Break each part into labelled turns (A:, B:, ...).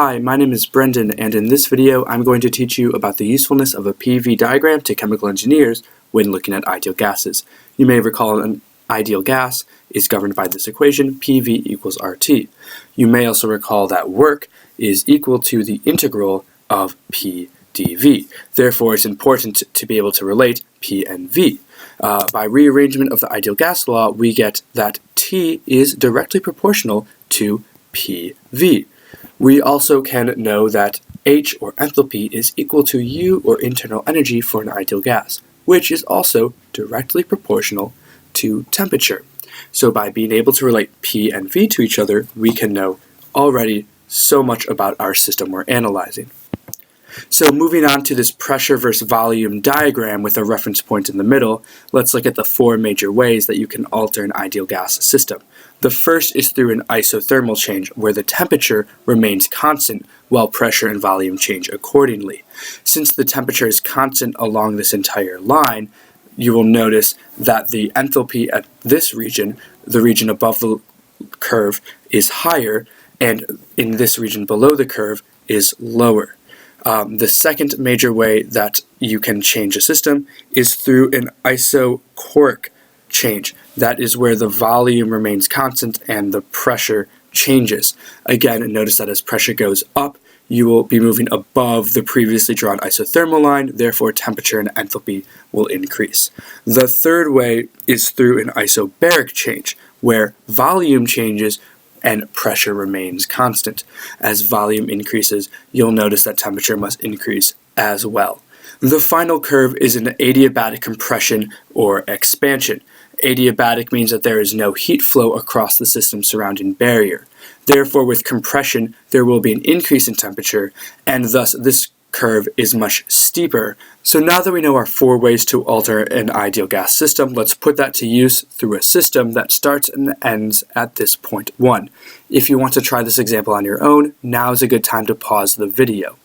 A: Hi, my name is Brendan, and in this video I'm going to teach you about the usefulness of a PV diagram to chemical engineers when looking at ideal gases. You may recall an ideal gas is governed by this equation, PV equals RT. You may also recall that work is equal to the integral of P dV. Therefore, it's important to be able to relate P and V. By rearrangement of the ideal gas law, we get that T is directly proportional to PV. We also can know that H, or enthalpy, is equal to U, or internal energy, for an ideal gas, which is also directly proportional to temperature. So by being able to relate P and V to each other, we can know already so much about our system we're analyzing. So moving on to this pressure versus volume diagram with a reference point in the middle, let's look at the four major ways that you can alter an ideal gas system. The first is through an isothermal change, where the temperature remains constant while pressure and volume change accordingly. Since the temperature is constant along this entire line, you will notice that the enthalpy at this region, the region above the curve, is higher, and in this region below the curve is lower. The second major way that you can change a system is through an isochoric change. That is where the volume remains constant and the pressure changes. Again, notice that as pressure goes up, you will be moving above the previously drawn isothermal line, therefore temperature and enthalpy will increase. The third way is through an isobaric change, where volume changes and pressure remains constant. As volume increases, you'll notice that temperature must increase as well. The final curve is an adiabatic compression or expansion. Adiabatic means that there is no heat flow across the system's surrounding barrier. Therefore, with compression, there will be an increase in temperature, and thus this curve is much steeper. So now that we know our four ways to alter an ideal gas system, let's put that to use through a system that starts and ends at this point 1. If you want to try this example on your own, now is a good time to pause the video.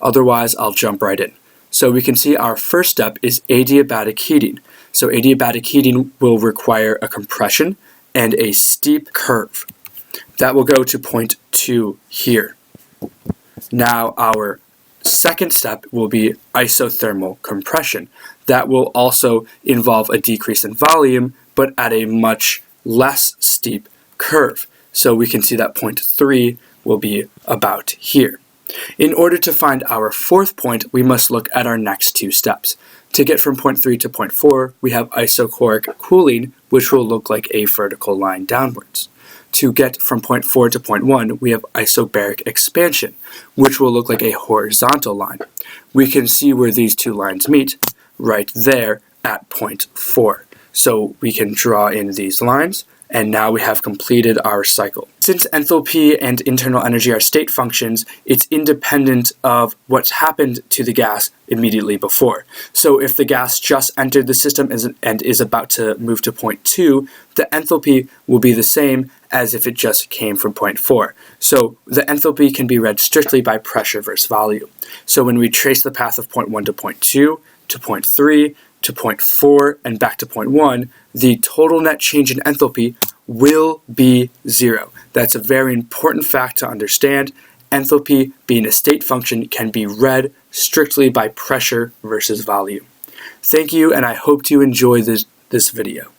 A: Otherwise, I'll jump right in. So we can see our first step is adiabatic heating. So adiabatic heating will require a compression and a steep curve. That will go to point 2 here. Now our second step will be isothermal compression. That will also involve a decrease in volume, but at a much less steep curve. So we can see that point 3 will be about here. In order to find our fourth point, we must look at our next two steps. To get from point 3 to point 4, we have isochoric cooling, which will look like a vertical line downwards. To get from point 4 to point 1, we have isobaric expansion, which will look like a horizontal line. We can see where these two lines meet right there at point 4. So we can draw in these lines, and now we have completed our cycle. Since enthalpy and internal energy are state functions, it's independent of what's happened to the gas immediately before. So if the gas just entered the system and is about to move to point 2, the enthalpy will be the same as if it just came from point 4. So the enthalpy can be read strictly by pressure versus volume. So when we trace the path of point 1 to point 2, to point 3, to point 4, and back to point 1, the total net change in enthalpy will be 0. That's a very important fact to understand. Enthalpy, being a state function, can be read strictly by pressure versus volume. Thank you, and I hope you enjoy this video.